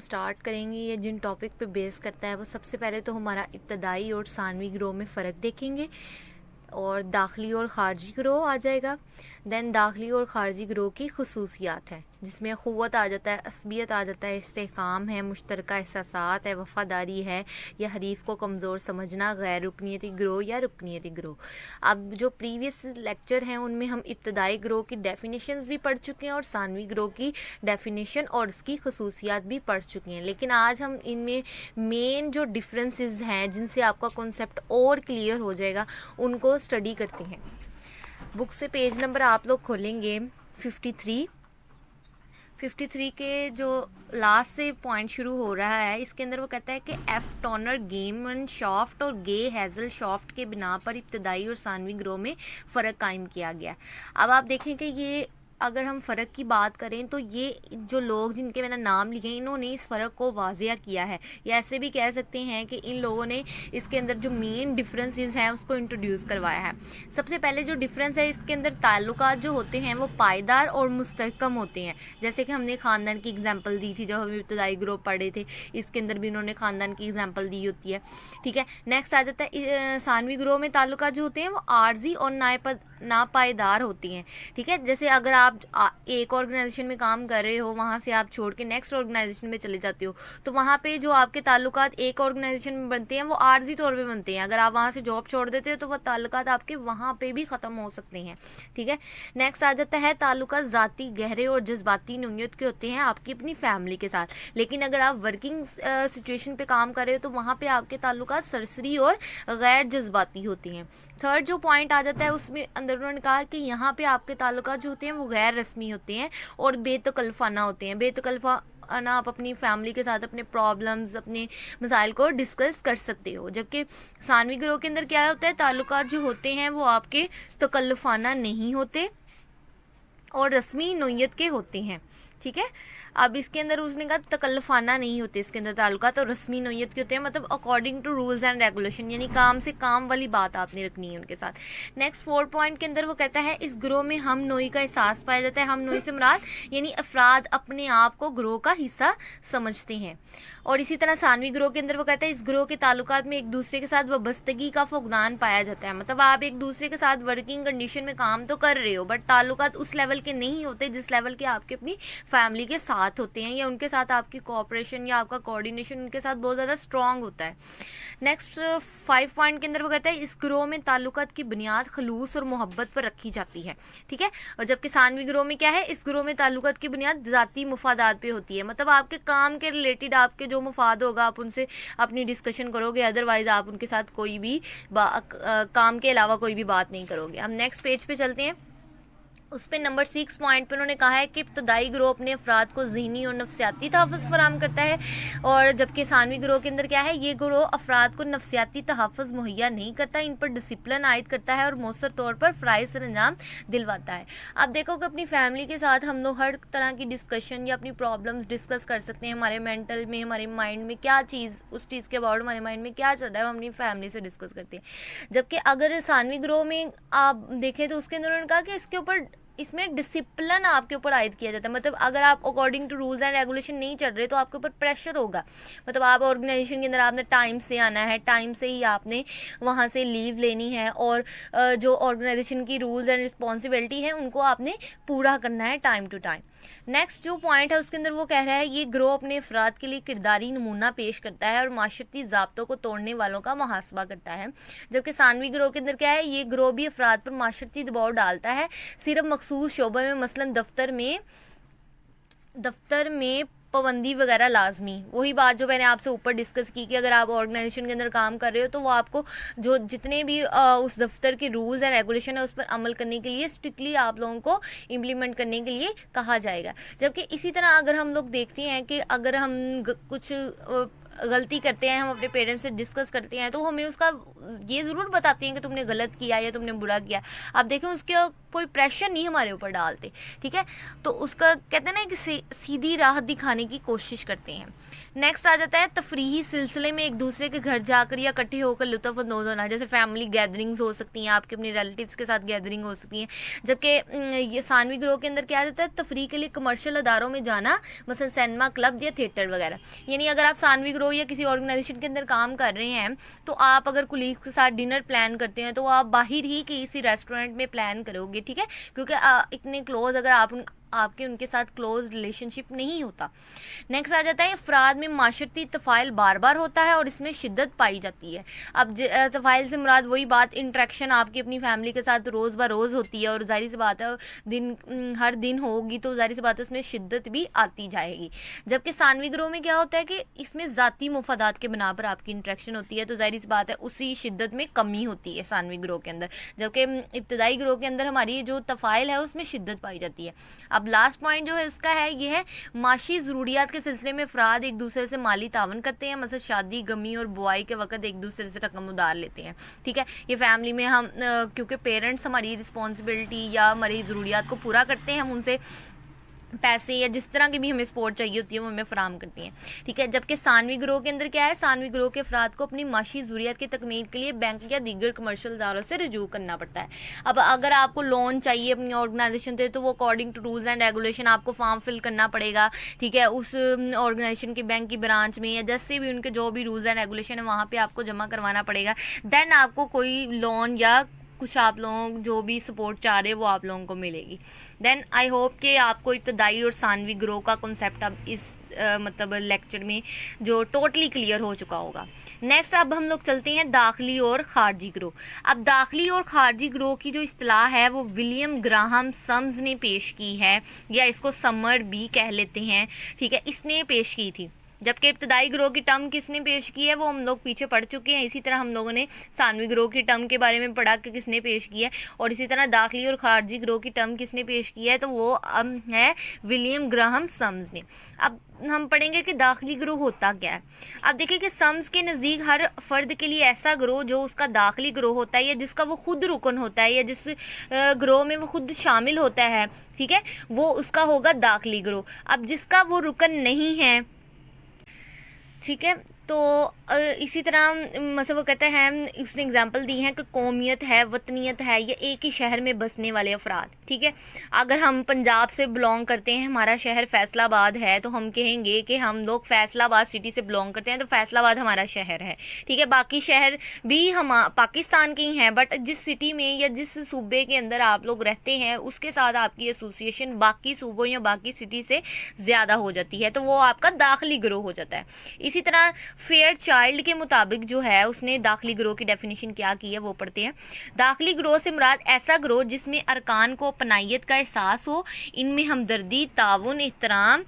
Start करेंगे, ये जिन topic पे बेस करता है वो सबसे पहले तो हमारा इब्तदाई और सानवी ग्रोह में फ़र्क देखेंगे और दाखिली और ख़ारजी ग्रोह आ जाएगा। दैन दाखिली और ख़ारजी ग्रोह की खसूसियात है जिसमें क़ुव्वत आ जाता है, असबियत आ जाता है, इस्तेहकाम है, मुश्तरका एहसासात है, वफ़ादारी है या हरीफ को कमज़ोर समझना, गैर रुकनीती ग्रोह या रुकनीती ग्रोह। अब जो प्रीवियस लेक्चर हैं उनमें हम इब्तदाई ग्रोह की डेफिनेशंस भी पढ़ चुके हैं और सानवी ग्रोह की डेफिनेशन और उसकी खसूसियात भी पढ़ चुके हैं, लेकिन आज हम इनमें मेन जो डिफरेंसेस हैं जिनसे आपका कॉन्सेप्ट और क्लियर हो जाएगा उनको स्टडी करते हैं। बुक से पेज नंबर आप लोग खोलेंगे 53 के जो लास्ट से पॉइंट शुरू हो रहा है, इसके अंदर वो कहता है कि एफ टॉनर गेमन शॉफ्ट और गे हैज़ल शॉफ्ट के बिना पर इब्तदाई और सानवी ग्रोह में फ़र्क कायम किया गया। अब आप देखें कि ये अगर हम फ़र्क की बात करें तो ये जो लोग जिनके मैंने नाम लिए इन्होंने इस फ़र्क को वाज़िया किया है, या ऐसे भी कह सकते हैं कि इन लोगों ने इसके अंदर जो मेन डिफरेंसेस हैं उसको इंट्रोड्यूस करवाया है। सबसे पहले जो डिफरेंस है, इसके अंदर ताल्लुकात जो होते हैं वो पायदार और मुस्तहकम होते हैं। जैसे कि हमने ख़ानदान की एग्जाम्पल दी थी जब हम इब्तदाई ग्रुप पढ़े थे, इसके अंदर भी उन्होंने ख़ानदान की एग्जाम्पल दी होती है। ठीक है, नेक्स्ट आ जाता है सानवी ग्रोह में ताल्लुकात जो होते हैं वो आर्जी और नापायदार होती हैं। ठीक है, जैसे अगर आप एक ऑर्गेनाइजेशन में काम कर रहे हो, वहाँ से आप छोड़ के नेक्स्ट ऑर्गेनाइजेशन में चले जाते हो, तो वहाँ पे जो आपके ताल्लुकात एक ऑर्गेनाइजेशन में बनते हैं वो आर्जी तौर पे बनते हैं। अगर आप वहाँ से जॉब छोड़ देते हो तो वो ताल्लुकात आपके वहाँ पे भी ख़त्म हो सकते हैं। ठीक है, नेक्स्ट आ जाता है ताल्लुकात ज़ाती, गहरे और जज्बाती नोयत के होते हैं आपकी अपनी फैमिली के साथ, लेकिन अगर आप वर्किंग सिचुएशन पे काम कर रहे हो तो वहाँ पे आपके ताल्लुकात सरसरी और गैर जज्बाती होती हैं। थर्ड जो पॉइंट आ जाता है उसमें अंदर उन्होंने कहा कि यहाँ पे आपके ताल्लुकात जो होते हैं वो गैर रस्मी होते हैं और बेतकल्फाना होते हैं। बेतकल्फाना आप अपनी फैमिली के साथ अपने प्रॉब्लम्स, अपने मसाइल को डिस्कस कर सकते हो, जबकि सानवी ग्रोह के अंदर क्या होता है, ताल्लुकात जो होते हैं वो आपके तकल्लुफाना नहीं होते और रस्मी नोयत के होते हैं। ठीक है, अब इसके अंदर उसने कहा तकल्लुफाना नहीं होते, इसके अंदर ताल्लुकात और रस्मी नोयत के होते हैं, मतलब according to rules and regulation, यानी काम से काम वाली बात आपने रखनी है उनके साथ। नेक्स्ट 4 पॉइंट के अंदर वो कहता है इस ग्रोह में हम नोई का एहसास पाया जाता है। हम नोई से मुराद यानी अफराद अपने आप को ग्रोह का हिस्सा समझते हैं। और इसी तरह सानवी ग्रोह के अंदर वो कहता है इस ग्रोह के ताल्लुकात में एक दूसरे के साथ वाबस्तगी का फुकदान पाया जाता है, मतलब आप एक दूसरे के साथ वर्किंग कंडीशन में काम तो कर रहे हो बट ताल्लुकात उस लेवल के नहीं होते जिस लेवल के आपके अपनी फैमिली के साथ होते हैं, या उनके साथ आपकी कोऑपरेशन या आपका कोऑर्डिनेशन उनके साथ बहुत ज़्यादा स्ट्रॉन्ग होता है। नेक्स्ट 5 पॉइंट के अंदर वो कहता है इस ग्रोह में ताल्लुकात की बुनियाद खलूस और मोहब्बत पर रखी जाती है। ठीक है, और जबकि सानवी ग्रोह में क्या है, इस ग्रोह में ताल्लुकात की बुनियाद ज़ाती मुफादात पे होती है, मतलब आपके काम के रिलेटेड आपके जो मुफाद होगा आप उनसे अपनी डिस्कशन करोगे, अदरवाइज आप उनके साथ कोई भी काम के अलावा कोई भी बात नहीं करोगे। हम नेक्स्ट पेज पे चलते हैं, उस पर नंबर 6 पॉइंट पे उन्होंने कहा है कि इब्तदाई ग्रोह अपने अफराद को ज़हनी और नफसियाती तहफ़्फ़ुज़ फराहम करता है, और जबकि सानवी ग्रोह के अंदर क्या है, ये ग्रोह अफराद को नफसियाती तहफ़्फ़ुज़ मुहैया नहीं करता, इन पर डिसिप्लिन आयद करता है और मौसर तौर पर फ़राइज़ सर अंजाम दिलवाता है। आप देखो कि अपनी फैमिली के साथ हम लोग हर तरह की डिस्कशन या अपनी प्रॉब्लम्स डिस्कस कर सकते हैं, हमारे मेंटल में, हमारे माइंड में क्या चीज़, उस चीज़ के अबाउट हमारे माइंड में क्या चल रहा है हम अपनी फैमिली से डिस्कस करते हैं। जबकि अगर सानवी ग्रोह में आप देखें तो उसके अंदर उन्होंने कहा कि इसके ऊपर इसमें डिसिप्लिन आपके ऊपर आयद किया जाता है, मतलब अगर आप according to rules and regulation नहीं चल रहे तो आपके ऊपर प्रेशर होगा, मतलब आप ऑर्गेनाइजेशन के अंदर आपने टाइम से आना है, टाइम से ही आपने वहाँ से लीव लेनी है, और जो ऑर्गेनाइजेशन की रूल्स एंड रिस्पॉन्सिबिलिटी है उनको आपने पूरा करना है टाइम टू टाइम। नेक्स्ट जो पॉइंट है उसके अंदर वो कह रहा है ये ग्रोह अपने अफराद के लिए किरदारी नमूना पेश करता है और माशरती ज़ाब्तों को तोड़ने वालों का मुहासबा करता है, जबकि सानवी ग्रोह के अंदर क्या है, ये ग्रोह भी अफराद पर माशरती दबाव डालता है, सिर्फ मखसूस शोबे में, मसलन दफ्तर में पाबंदी वगैरह लाजमी। वही बात जो मैंने आपसे ऊपर डिस्कस की कि अगर आप ऑर्गेनाइजेशन के अंदर काम कर रहे हो तो वो आपको जो जितने भी उस दफ्तर के रूल्स एंड रेगुलेशन है उस पर अमल करने के लिए स्ट्रिक्टली आप लोगों को इम्प्लीमेंट करने के लिए कहा जाएगा। जबकि इसी तरह अगर हम लोग देखते हैं कि अगर हम कुछ गलती करते हैं, हम अपने पेरेंट्स से डिस्कस करते हैं, तो हमें उसका ये ज़रूर बताते हैं कि तुमने गलत किया या तुमने बुरा किया। आप देखें उसके कोई प्रेशर नहीं हमारे ऊपर डालते, ठीक है। तो उसका कहते हैं ना कि सीधी राह दिखाने की कोशिश करते हैं। नेक्स्ट आ जाता है तफरीही सिलसिले में एक दूसरे के घर जाकर या इकट्ठे होकर लुत्फ़अंदोज़ होना, जैसे फैमिली गैदरिंग्स हो सकती हैं, आपके अपने रिलेटिव्स के साथ गैदरिंग हो सकती हैं। जबकि ये सानवी ग्रोह के अंदर क्या आ जाता है, तफरीह के लिए कमर्शियल अदारों में जाना, मसलन सिनेमा, क्लब या थिएटर वगैरह। यानी अगर आप सानवी ग्रोह या किसी ऑर्गेनाइजेशन के अंदर काम कर रहे हैं, तो आप अगर कुलीग्स के साथ डिनर प्लान करते हैं तो आप बाहर ही किसी रेस्टोरेंट में प्लान करोगे, ठीक है, क्योंकि इतने क्लोज अगर आपके उनके साथ क्लोज रिलेशनशिप नहीं होता। नेक्स्ट आ जाता है अफराद में माशरती तफ़ाइल बार बार होता है और इसमें शिद्दत पाई जाती है। अब तफ़ाइल से मुराद वही बात, इंट्रैक्शन आपकी अपनी फैमिली के साथ रोज़ ब रोज़ होती है और जाहिर सी बात है हर दिन होगी, तो जाहिर सी बात है उसमें शिद्दत भी आती जाएगी। जबकि सानवी ग्रोह में क्या होता है कि इसमें ज़ाती मुफादात के बिना पर आपकी इंट्रैक्शन होती है, तो जाहिर सी बात है उसी शिद्दत में कमी होती है सानवी ग्रोह के अंदर। जबकि इब्तदाई ग्रोह के अंदर हमारी जो तफ़ाइल है उसमें शिद्दत पाई जाती है। अब लास्ट पॉइंट जो है इसका है ये है माशी ज़रूरियात के सिलसिले में अफराद एक दूसरे से माली तावन करते हैं, मतलब शादी, गमी और बुआई के वक्त एक दूसरे से रकम उधार लेते हैं, ठीक है। ये फैमिली में हम क्योंकि पेरेंट्स हमारी रिस्पॉन्सिबिलिटी या हमारी ज़रूरियात को पूरा करते हैं, हम उनसे पैसे या जिस तरह की भी हमें सपोर्ट चाहिए होती है वो हमें फराम करती हैं, ठीक है। जबकि सानवी ग्रोह के अंदर क्या है, सानवी ग्रोह के अफराद को अपनी माशी ज़रूरियात की तकमील के लिए बैंक या दीगर कमर्शियल इदारों से रजू करना पड़ता है। अब अगर आपको लोन चाहिए अपनी ऑर्गेनाइजेशन से, तो वो according to rules and regulation आपको फॉर्म फिल करना पड़ेगा, ठीक है, उस ऑर्गेनाइजेशन के बैंक की ब्रांच में या जैसे भी उनके जो भी रूल्स एंड रेगुलेशन है वहाँ पर आपको जमा करवाना पड़ेगा। देन आपको कोई लोन या कुछ आप लोग जो भी सपोर्ट चाह रहे हैं वो आप लोगों को मिलेगी। देन आई होप कि आपको इब्तदाई और सानवी ग्रोह का कॉन्सेप्ट अब इस मतलब लेक्चर में जो टोटली क्लियर हो चुका होगा। नेक्स्ट अब हम लोग चलते हैं दाखिली और खारजी ग्रोह। अब दाखिली और खारजी ग्रोह की जो इस्तिलाह है वो विलियम ग्राहम सम्स ने पेश की है, या इसको समर भी कह लेते हैं, ठीक है, इसने पेश की थी। जबकि इब्तदाई ग्रोह की टर्म किसने पेश की है वो हम लोग पीछे पढ़ चुके हैं। इसी तरह हम लोगों ने सानवी ग्रोह की टर्म के बारे में पढ़ा कि किसने पेश की है, और इसी तरह दाखिली और खारजी ग्रोह की टर्म किसने पेश की है, तो वो है विलियम ग्राहम सम्स ने। अब हम पढ़ेंगे कि दाखिली ग्रोह होता क्या है। अब देखिए कि सम्स के नज़दीक हर फर्द के लिए ऐसा ग्रोह जो उसका दाखिली ग्रोह होता है या जिसका वो खुद रुकन होता है या जिस ग्रोह में वो खुद शामिल होता है, ठीक है, वो उसका होगा दाखिली ग्रोह। अब जिसका वो रुकन नहीं है, ठीक है, तो इसी तरह मतलब वो कहते हैं, उसने एग्जांपल दी है कि कौमियत है, वतनीयत है, या एक ही शहर में बसने वाले अफराद, ठीक है। अगर हम पंजाब से बिलोंग करते हैं, हमारा शहर फैसलाबाद है, तो हम कहेंगे कि हम लोग फैसलाबाद सिटी से बिलोंग करते हैं, तो फैसलाबाद हमारा शहर है, ठीक है। बाकी शहर भी हम पाकिस्तान के ही हैं, बट जिस सिटी में या जिस सूबे के अंदर आप लोग रहते हैं उसके साथ आपकी एसोसिएशन बाकी सूबों या बाकी सिटी से ज़्यादा हो जाती है, तो वो आपका दाखिली ग्रोह हो जाता है। इसी तरह फेयर चाइल्ड के मुताबिक जो है उसने दाखिली ग्रोह की डेफिनेशन क्या की है वो पढ़ते हैं। दाखिली ग्रोह से मुराद ऐसा ग्रोह जिसमें अरकान को अपनाइयत का एहसास हो, इनमें हमदर्दी, ताउन, एहतराम,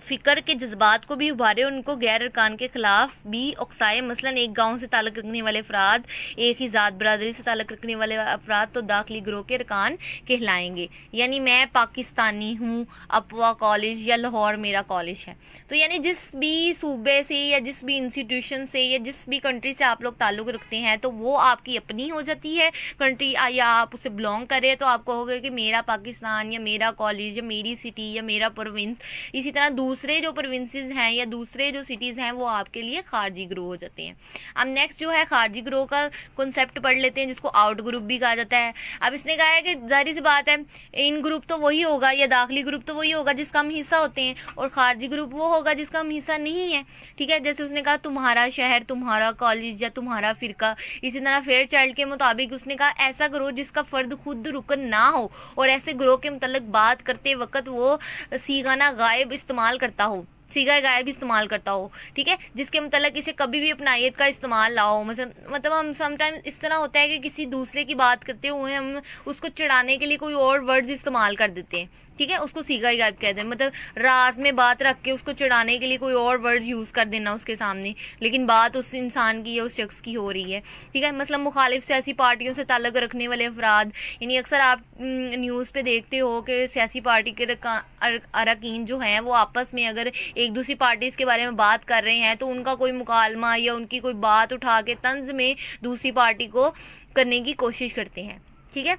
फ़िक्र के जज्बात को भी उभारे, उनको गैर अरकान के ख़िलाफ़ भी उकसाए। मसलन एक गांव से ताल्लुक़ रखने वाले अफराद, एक ही ज़ात बरादरी से ताल्लुक़ रखने वाले अफराद तो दाखिली ग्रोह के अरकान कहलाएंगे। यानी मैं पाकिस्तानी हूँ, अपवा कॉलेज या लाहौर मेरा कॉलेज है, तो यानी जिस भी सूबे से या जिस भी इंस्टीट्यूशन से या जिस भी कंट्री से आप लोग ताल्लुक़ रखते हैं तो वो आपकी अपनी हो जाती है कंट्री, या आप उसे बिलोंग करें तो आप कहोगे कि मेरा पाकिस्तान या मेरा कॉलेज या मेरी सिटी या मेरा प्रोविंस। इसी तरह दूसरे जो प्रोविंसेस हैं या दूसरे जो सिटीज़ हैं वो आपके लिए खारजी ग्रोह हो जाते हैं। अब नेक्स्ट जो है खारजी ग्रोह का कॉन्सेप्ट पढ़ लेते हैं, जिसको आउट ग्रुप भी कहा जाता है। अब इसने कहा है कि जाहिर सी बात है इन ग्रुप तो वही होगा या दाखिली ग्रुप तो वही होगा जिसका हम हिस्सा होते हैं, और खारजी ग्रुप वो होगा जिसका हम हिस्सा नहीं है, ठीक है। जैसे उसने कहा तुम्हारा शहर, तुम्हारा कॉलेज या तुम्हारा फ़िरका। इसी तरह फेयर चाइल्ड के मुताबिक उसने कहा ऐसा ग्रोह जिसका फ़र्द खुद रुकन ना हो और ऐसे ग्रोह के मतलब बात करते वक्त वो सीगाना गायब इस्तेमाल करता हो, सीगा गायब इस्तेमाल करता हो, ठीक है, जिसके मतलब इसे कभी भी अपनायत का इस्तेमाल ना हो। मतलब हम समटाइम इस तरह होता है कि किसी दूसरे की बात करते हुए हम उसको चिढ़ाने के लिए कोई और वर्ड्स इस्तेमाल कर देते हैं, ठीक है, उसको सीगा ही गायब कहते हैं, मतलब राज में बात रख के उसको चिढ़ाने के लिए कोई और वर्ड यूज़ कर देना उसके सामने, लेकिन बात उस इंसान की या उस शख्स की हो रही है। ठीक है, मसलन मुखालिफ सियासी पार्टियों से ताल्लुक़ रखने वाले अफराद, यानी अक्सर आप न्यूज़ पे देखते हो कि सियासी पार्टी के अरकान जो हैं वो आपस में अगर एक दूसरी पार्टी के बारे में बात कर रहे हैं तो उनका कोई मुकालमा या उनकी कोई बात उठा के तंज में दूसरी पार्टी को करने की कोशिश करते हैं। ठीक है,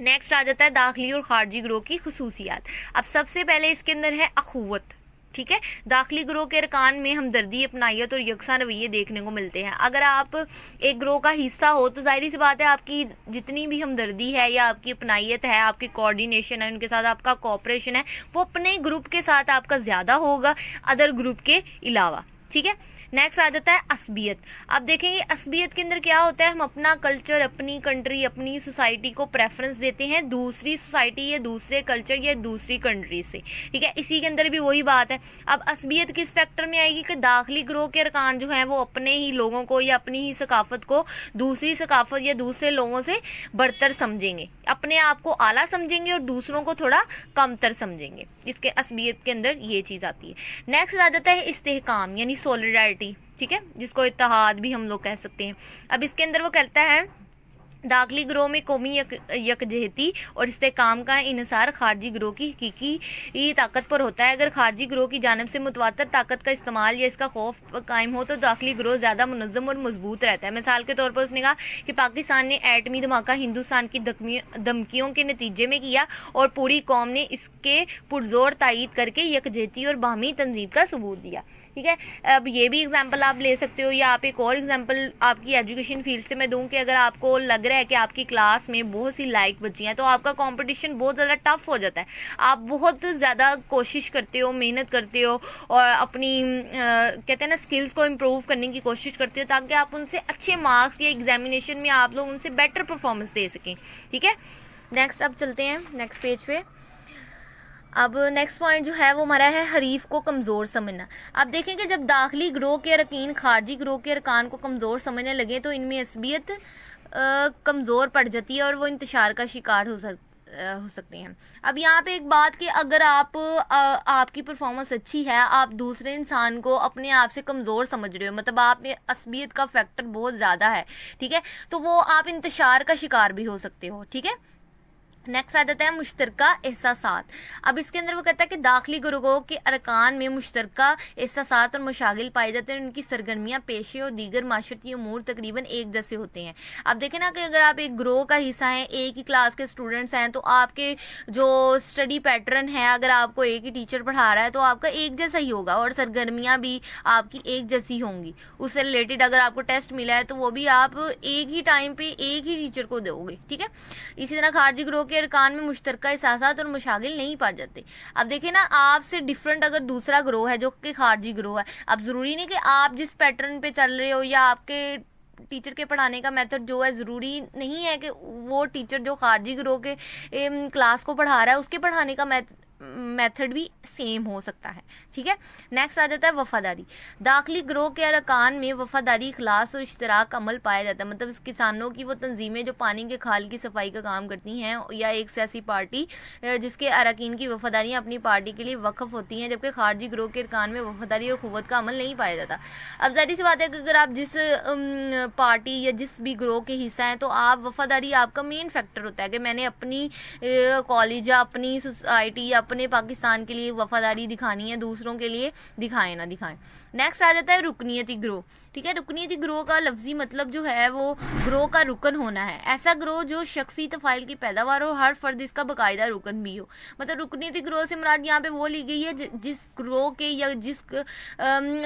नेक्स्ट आ जाता है दाखिली और खारजी गिरोह की खसूसियात। अब सबसे पहले इसके अंदर है अखुवत। ठीक है, दाखिली गिरोह के अरकान में हमदर्दी, अपनायत और यकसा रवैये देखने को मिलते हैं। अगर आप एक गिरोह का हिस्सा हो तो जाहिर सी बात है आपकी जितनी भी हमदर्दी है या आपकी अपनायत है, आपकी कोऑर्डिनेशन है, उनके साथ आपका कोऑपरेशन है, वो अपने ग्रुप के साथ आपका ज़्यादा होगा अदर ग्रुप के अलावा। ठीक है, नेक्स्ट आ जाता है असबियत। अब देखेंगे असबियत के अंदर क्या होता है, हम अपना कल्चर, अपनी कंट्री, अपनी सोसाइटी को प्रेफरेंस देते हैं दूसरी सोसाइटी या दूसरे कल्चर या दूसरी कंट्री से। ठीक है, इसी के अंदर भी वही बात है। अब असबियत किस फैक्टर में आएगी कि दाखिली गिरोह के अरकान जो हैं वो अपने ही लोगों को या अपनी ही सकाफत को दूसरी सकाफत या दूसरे लोगों से बढ़तर समझेंगे, अपने आप को आला समझेंगे और दूसरों को थोड़ा कमतर समझेंगे। इसके असबियत के अंदर ये चीज़ आती है। नेक्स्ट आ जाता है इस्तेहकाम यानी सॉलिडारिटी। ठीक है, जिसको इत्तेहाद भी हम लोग कह सकते हैं। अब इसके अंदर वो कहता है दाखिली गिरोह में कौमी यकजहती और इस्तेहकाम का इन्हिसार खारजी गिरोह की हकीकी ताकत पर होता है। अगर खारजी गिरोह की जानिब से मुतवातर ताकत का इस्तेमाल या इसका खौफ कायम हो तो दाखिली गिरोह ज़्यादा मुनज़्ज़म और मजबूत रहता है। मिसाल के तौर पर उसने कहा कि पाकिस्तान ने एटमी धमाका हिंदुस्तान की धमकियों के नतीजे में किया और पूरी कौम ने इसके पुरजोर तायीद करके यकजहती और बाहमी तंजीम का सबूत दिया। ठीक है, अब ये भी एग्जांपल आप ले सकते हो, या आप एक और एग्जांपल आपकी एजुकेशन फील्ड से मैं दूं कि अगर आपको लग रहा है कि आपकी क्लास में बहुत सी लायक बच्ची हैं तो आपका कंपटीशन बहुत ज़्यादा टफ हो जाता है। आप बहुत ज़्यादा कोशिश करते हो, मेहनत करते हो और अपनी कहते हैं ना स्किल्स को इम्प्रूव करने की कोशिश करते हो ताकि आप उनसे अच्छे मार्क्स या एग्जामिनेशन में आप लोग उनसे बेटर परफॉर्मेंस दे सकें। ठीक है, नेक्स्ट अब चलते हैं नेक्स्ट पेज पे। अब नेक्स्ट पॉइंट जो है वो हमारा है हरीफ को कमज़ोर समझना। अब देखें कि जब दाखिली गिरोह के अरकान खारजी गिरोह के अरकान को कमज़ोर समझने लगे तो इनमें असबियत कमज़ोर पड़ जाती है और वो इंतशार का शिकार हो सकते हैं। अब यहाँ पे एक बात कि अगर आपकी परफॉर्मेंस अच्छी है, आप दूसरे इंसान को अपने आप से कमज़ोर समझ रहे हो, मतलब आप में असबियत का फैक्टर बहुत ज़्यादा है, ठीक है, तो वो आप इंतशार का शिकार भी हो सकते हो। ठीक है, नेक्स्ट आ जाता है मुश्तरका एहसासात। अब इसके अंदर वो कहता है कि दाखिली गिरोह के अरकान में मुश्तरका एहसासात और मशागिल पाए जाते हैं। उनकी सरगर्मियाँ, पेशे और दीगर माशरती उमूर तकरीबन एक जैसे होते हैं। अब देखें ना कि अगर आप एक ग्रोह का हिस्सा हैं, एक ही क्लास के स्टूडेंट्स हैं, तो आपके जो स्टडी पैटर्न है, अगर आपको एक ही टीचर पढ़ा रहा है तो आपका एक जैसा ही होगा और सरगर्मियाँ भी आपकी एक जैसी होंगी। उससे रिलेटेड अगर आपको टेस्ट मिला है तो वो भी आप एक ही टाइम पे एक ही टीचर को दोगे। ठीक है, इसी तरह खारजी गिरोह के अरकान में मुश्तरका एहसासात और मशागिल नहीं पाए जाते। अब देखिए ना, आपसे डिफरेंट अगर दूसरा ग्रोह है जो कि खारजी ग्रोह है, अब ज़रूरी नहीं कि आप जिस पैटर्न पे चल रहे हो या आपके टीचर के पढ़ाने का मेथड जो है, ज़रूरी नहीं है कि वो टीचर जो खारजी ग्रोह के क्लास को पढ़ा रहा है उसके पढ़ाने का मेथड भी सेम हो सकता है। ठीक है, नेक्स्ट आ जाता है वफादारी। दाखिली गिरोह के अरकान में वफादारी, इखलास और इश्तराक अमल पाया जाता है। मतलब इस किसानों की वो तंजीमें जो पानी के खाल की सफाई का काम करती हैं, या एक सियासी पार्टी जिसके अरकान की वफादारियाँ अपनी पार्टी के लिए वक्फ होती हैं, जबकि खारजी गिरोह के अरकान में वफादारी और क़ुव्वत का अमल नहीं पाया जाता। अब जाहिर सी बात है कि अगर आप जिस पार्टी या जिस भी गिरोह के हिस्सा हैं तो आप वफादारी आपका मेन फैक्टर होता है कि मैंने अपनी कॉलेज या अपनी सोसाइटी या अपने पाकिस्तान के लिए वफादारी दिखानी है, दूसरों के लिए दिखाएं ना दिखाएं। नेक्स्ट आ जाता है रुकनीयती गिरोह। ठीक है, रुकनीयती गिरोह का लफ्जी मतलब जो है वो गिरोह का रुकन होना है। ऐसा गिरोह जो शख्सी तफ़ाइल की पैदावार हो, हर फर्द इसका बाकायदा रुकन भी हो। मतलब रुकनीयती गिरोह से मुराद यहाँ पे वो ली गई है जिस गिरोह के या जिस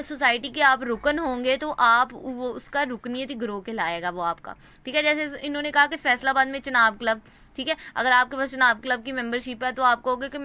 सोसाइटी के आप रुकन होंगे तो आप वो उसका रुकनीयती गिरोह कहलाएगा वो आपका। ठीक है, जैसे इन्होंने कहा कि फैसलाबाद में चनाब क्लब, ठीक है, अगर आपके पास चनाब क्लब की मेंबरशिप है तो आप कहोगे कि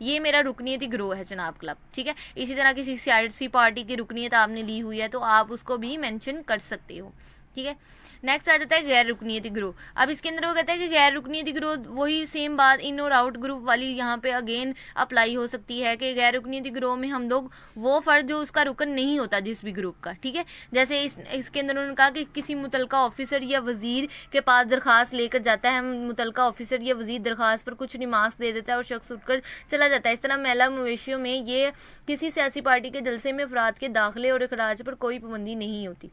ये मेरा रुकनीयती गिरोह है चनाब क्लब। ठीक है, इसी तरह किसी सियासी पार्टी की रुकनीयत आपने ली हुई है तो आप उसको भी मेंशन कर सकते हो। ठीक है। नेक्स्ट आ जाता है गैर रुकनीयती गिरोह। अब इसके अंदर वो कहता है कि गैर रुकनीयती गिरोह, वही सेम बात इन और आउट ग्रुप वाली यहाँ पे अगेन अप्लाई हो सकती है कि गैर रुकनीयती गिरोह में हम लोग वो फर्द जो उसका रुकन नहीं होता जिस भी ग्रुप का, ठीक है। जैसे इसके अंदर उन्होंने कहा कि किसी मुतलका ऑफिसर या वजीर के पास दरखास्त लेकर जाता है, मुतलका ऑफिसर या वजीर दरखास्त पर कुछ रिमार्क्स दे देता है और शख्स उठकर चला जाता है। इस तरह महिला मवेशियों में ये किसी सियासी पार्टी के जलसे में अफराद के दाखिले और अखराज पर कोई पाबंदी नहीं होती,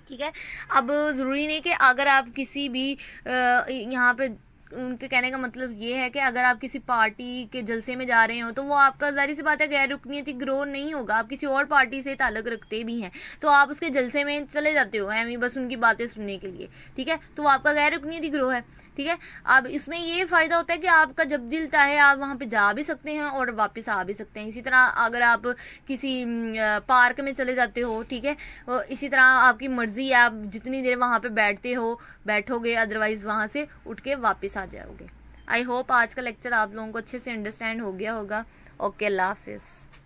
ठीक है। अब ज़रूरी नहीं कि अगर आप किसी भी यहाँ पे, उनके कहने का मतलब ये है कि अगर आप किसी पार्टी के जलसे में जा रहे हो तो वो आपका ज़ाहिर सी बात है गैर रुकनीयती गिरोह नहीं होगा। आप किसी और पार्टी से ताल्लुक़ रखते भी हैं तो आप उसके जलसे में चले जाते हो एम बस उनकी बातें सुनने के लिए, ठीक है, तो वो आपका गैर रुकनीयती गिरोह है, ठीक है। अब इसमें ये फ़ायदा होता है कि आपका जब दिल चाहे आप वहाँ पे जा भी सकते हैं और वापस आ भी सकते हैं। इसी तरह अगर आप किसी पार्क में चले जाते हो, ठीक है, इसी तरह आपकी मर्ज़ी है, आप जितनी देर वहाँ पे बैठोगे, अदरवाइज़ वहाँ से उठ के वापस आ जाओगे। आई होप आज का लेक्चर आप लोगों को अच्छे से अंडरस्टैंड हो गया होगा। ओके, अल्लाह हाफिज़।